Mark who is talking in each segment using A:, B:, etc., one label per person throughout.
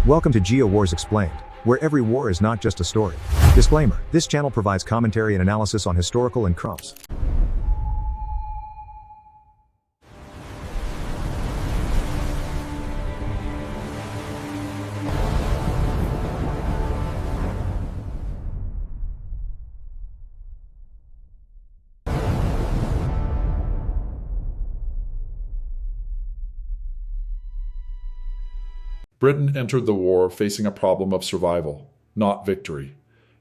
A: Welcome to GeoWars Explained, where every war is not just a story. Disclaimer: this channel provides commentary and analysis on historical and crumps.
B: Britain entered the war facing a problem of survival, not victory.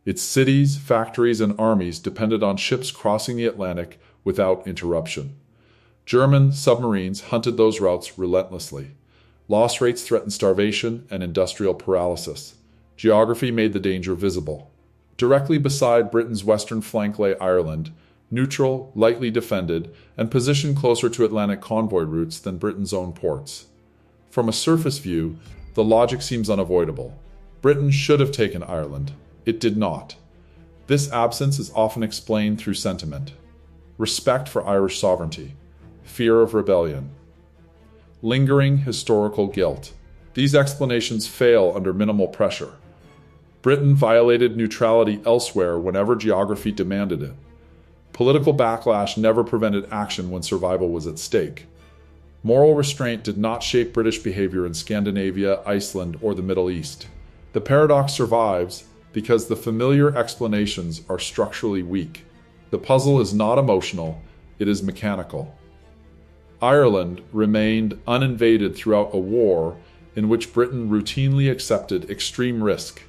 B: Its cities, factories, and armies depended on ships crossing the Atlantic without interruption. German submarines hunted those routes relentlessly. Loss rates threatened starvation and industrial paralysis. Geography made the danger visible. Directly beside Britain's western flank lay Ireland, neutral, lightly defended, and positioned closer to Atlantic convoy routes than Britain's own ports. From a surface view, the logic seems unavoidable. Britain should have taken Ireland. It did not. This absence is often explained through sentiment. Respect for Irish sovereignty. Fear of rebellion. Lingering historical guilt. These explanations fail under minimal pressure. Britain violated neutrality elsewhere whenever geography demanded it. Political backlash never prevented action when survival was at stake. Moral restraint did not shape British behavior in Scandinavia, Iceland, or the Middle East. The paradox survives because the familiar explanations are structurally weak. The puzzle is not emotional, it is mechanical. Ireland remained uninvaded throughout a war in which Britain routinely accepted extreme risk.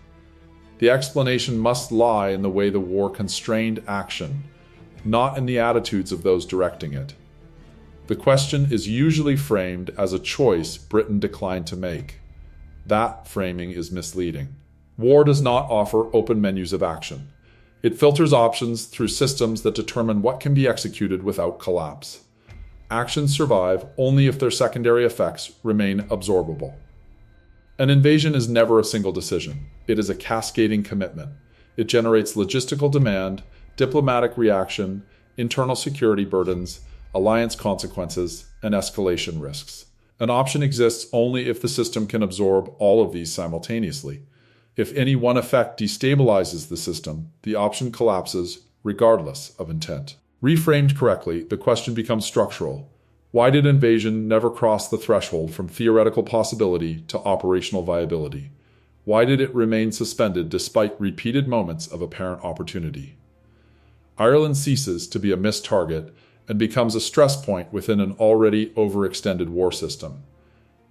B: The explanation must lie in the way the war constrained action, not in the attitudes of those directing it. The question is usually framed as a choice Britain declined to make. That framing is misleading. War does not offer open menus of action. It filters options through systems that determine what can be executed without collapse. Actions survive only if their secondary effects remain absorbable. An invasion is never a single decision. It is a cascading commitment. It generates logistical demand, diplomatic reaction, internal security burdens, alliance consequences, and escalation risks. An option exists only if the system can absorb all of these simultaneously. If any one effect destabilizes the system, the option collapses regardless of intent. Reframed correctly, the question becomes structural. Why did invasion never cross the threshold from theoretical possibility to operational viability? Why did it remain suspended despite repeated moments of apparent opportunity? Ireland ceases to be a missed target and becomes a stress point within an already overextended war system.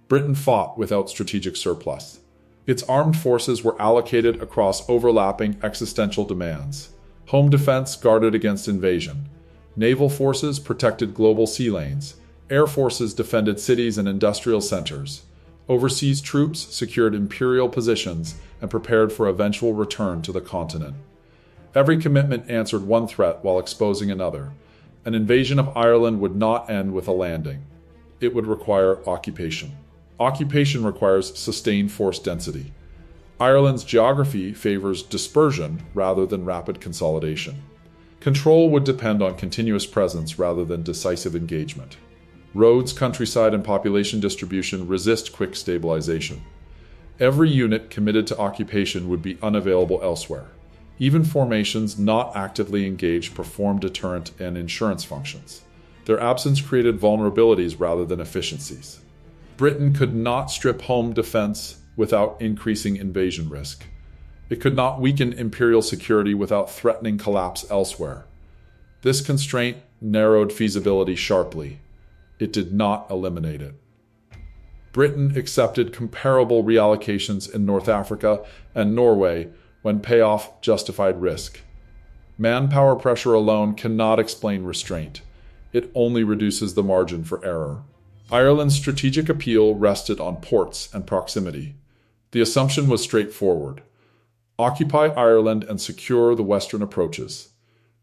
B: Britain fought without strategic surplus. Its armed forces were allocated across overlapping existential demands. Home defense guarded against invasion. Naval forces protected global sea lanes. Air forces defended cities and industrial centers. Overseas troops secured imperial positions and prepared for eventual return to the continent. Every commitment answered one threat while exposing another. An invasion of Ireland would not end with a landing. It would require occupation. Occupation requires sustained force density. Ireland's geography favors dispersion rather than rapid consolidation. Control would depend on continuous presence rather than decisive engagement. Roads, countryside, and population distribution resist quick stabilization. Every unit committed to occupation would be unavailable elsewhere. Even formations not actively engaged perform deterrent and insurance functions. Their absence created vulnerabilities rather than efficiencies. Britain could not strip home defense without increasing invasion risk. It could not weaken imperial security without threatening collapse elsewhere. This constraint narrowed feasibility sharply. It did not eliminate it. Britain accepted comparable reallocations in North Africa and Norway when payoff justified risk. Manpower pressure alone cannot explain restraint. It only reduces the margin for error. Ireland's strategic appeal rested on ports and proximity. The assumption was straightforward. Occupy Ireland and secure the western approaches.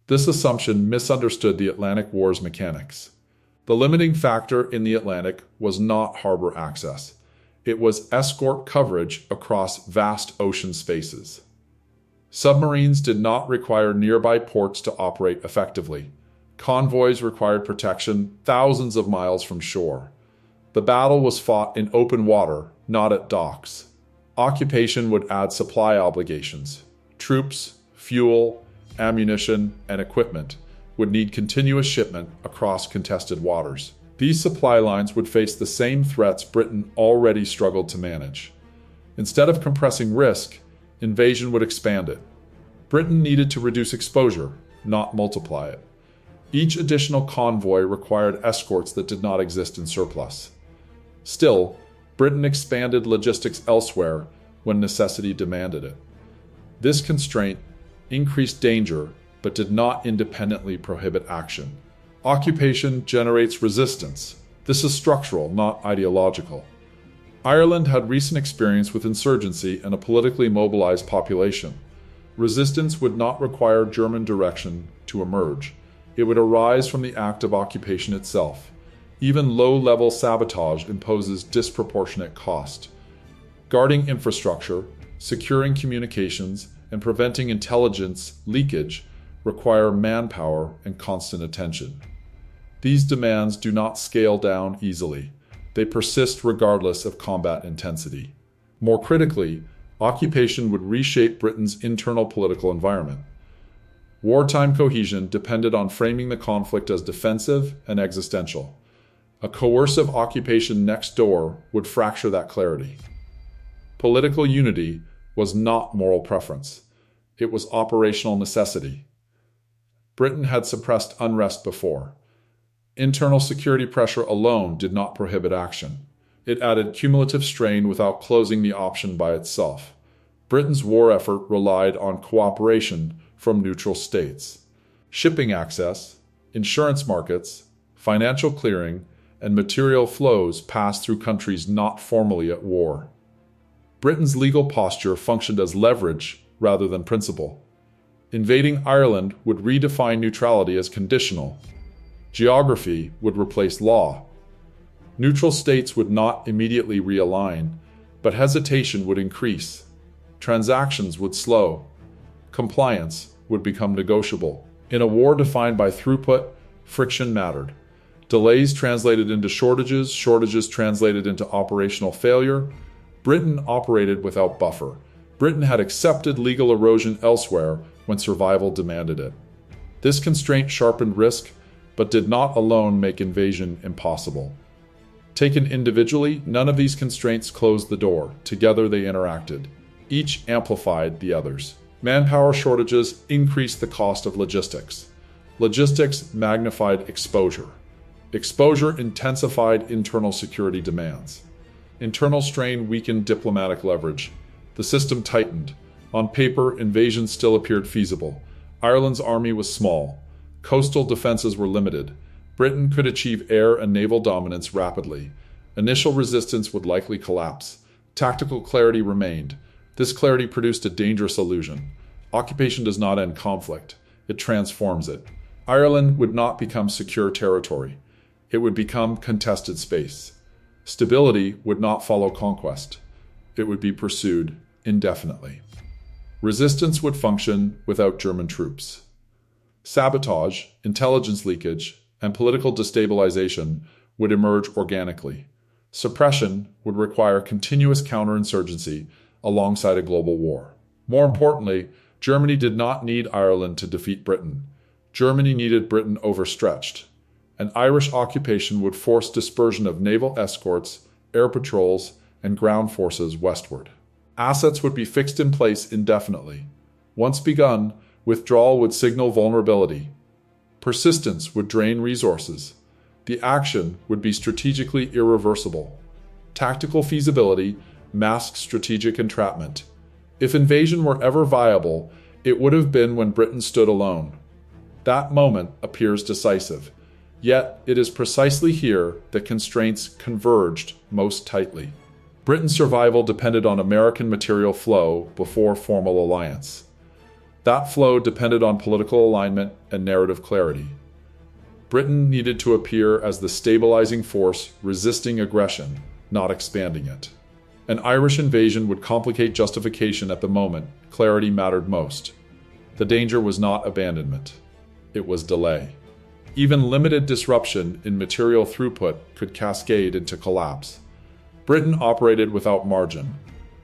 B: This assumption misunderstood the Atlantic War's mechanics. The limiting factor in the Atlantic was not harbor access. It was escort coverage across vast ocean spaces. Submarines did not require nearby ports to operate effectively. Convoys required protection thousands of miles from shore. The battle was fought in open water, not at docks. Occupation would add supply obligations. Troops, fuel, ammunition, and equipment would need continuous shipment across contested waters. These supply lines would face the same threats Britain already struggled to manage. Instead of compressing risk, invasion would expand it. Britain needed to reduce exposure, not multiply it. Each additional convoy required escorts that did not exist in surplus. Still, Britain expanded logistics elsewhere when necessity demanded it. This constraint increased danger but did not independently prohibit action. Occupation generates resistance. This is structural, not ideological. Ireland had recent experience with insurgency and a politically mobilized population. Resistance would not require German direction to emerge. It would arise from the act of occupation itself. Even low-level sabotage imposes disproportionate cost. Guarding infrastructure, securing communications, and preventing intelligence leakage require manpower and constant attention. These demands do not scale down easily. They persist regardless of combat intensity. More critically, occupation would reshape Britain's internal political environment. Wartime cohesion depended on framing the conflict as defensive and existential. A coercive occupation next door would fracture that clarity. Political unity was not moral preference. It was operational necessity. Britain had suppressed unrest before. Internal security pressure alone did not prohibit action. It added cumulative strain without closing the option by itself. Britain's war effort relied on cooperation from neutral states. Shipping access, insurance markets, financial clearing, and material flows passed through countries not formally at war. Britain's legal posture functioned as leverage rather than principle. Invading Ireland would redefine neutrality as conditional. Geography would replace law. Neutral states would not immediately realign, but hesitation would increase. Transactions would slow. Compliance would become negotiable. In a war defined by throughput, friction mattered. Delays translated into shortages, shortages translated into operational failure. Britain operated without buffer. Britain had accepted legal erosion elsewhere when survival demanded it. This constraint sharpened risk, but did not alone make invasion impossible. Taken individually, none of these constraints closed the door. Together they interacted. Each amplified the others. Manpower shortages increased the cost of logistics. Logistics magnified exposure. Exposure intensified internal security demands. Internal strain weakened diplomatic leverage. The system tightened. On paper, invasion still appeared feasible. Ireland's army was small. Coastal defenses were limited. Britain could achieve air and naval dominance rapidly. Initial resistance would likely collapse. Tactical clarity remained. This clarity produced a dangerous illusion. Occupation does not end conflict. It transforms it. Ireland would not become secure territory. It would become contested space. Stability would not follow conquest. It would be pursued indefinitely. Resistance would function without German troops. Sabotage, intelligence leakage, and political destabilization would emerge organically. Suppression would require continuous counterinsurgency alongside a global war. More importantly, Germany did not need Ireland to defeat Britain. Germany needed Britain overstretched. An Irish occupation would force dispersion of naval escorts, air patrols, and ground forces westward. Assets would be fixed in place indefinitely. Once begun, withdrawal would signal vulnerability. Persistence would drain resources. The action would be strategically irreversible. Tactical feasibility masked strategic entrapment. If invasion were ever viable, it would have been when Britain stood alone. That moment appears decisive. Yet it is precisely here that constraints converged most tightly. Britain's survival depended on American material flow before formal alliance. That flow depended on political alignment and narrative clarity. Britain needed to appear as the stabilizing force resisting aggression, not expanding it. An Irish invasion would complicate justification at the moment clarity mattered most. The danger was not abandonment. It was delay. Even limited disruption in material throughput could cascade into collapse. Britain operated without margin.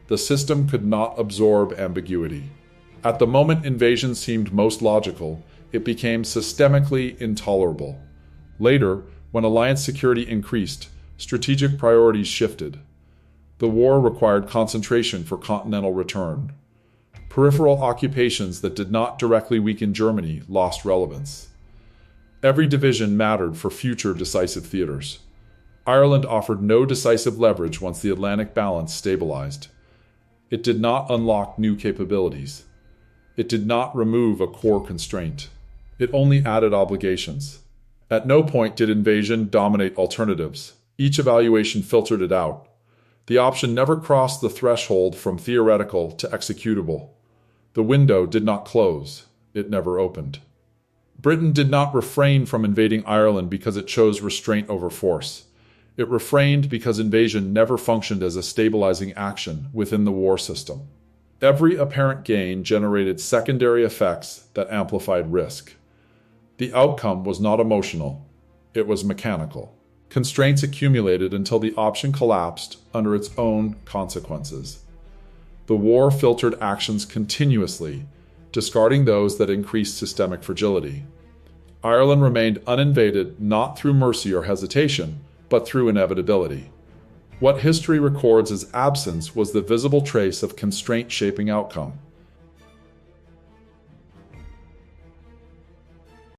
B: The system could not absorb ambiguity. At the moment invasion seemed most logical, it became systemically intolerable. Later, when alliance security increased, strategic priorities shifted. The war required concentration for continental return. Peripheral occupations that did not directly weaken Germany lost relevance. Every division mattered for future decisive theaters. Ireland offered no decisive leverage once the Atlantic balance stabilized. It did not unlock new capabilities. It did not remove a core constraint. It only added obligations. At no point did invasion dominate alternatives. Each evaluation filtered it out. The option never crossed the threshold from theoretical to executable. The window did not close. It never opened. Britain did not refrain from invading Ireland because it chose restraint over force. It refrained because invasion never functioned as a stabilizing action within the war system. Every apparent gain generated secondary effects that amplified risk. The outcome was not emotional. It was mechanical. Constraints accumulated until the option collapsed under its own consequences. The war filtered actions continuously, discarding those that increased systemic fragility. Ireland remained uninvaded not through mercy or hesitation, but through inevitability. What history records as absence was the visible trace of constraint shaping outcome.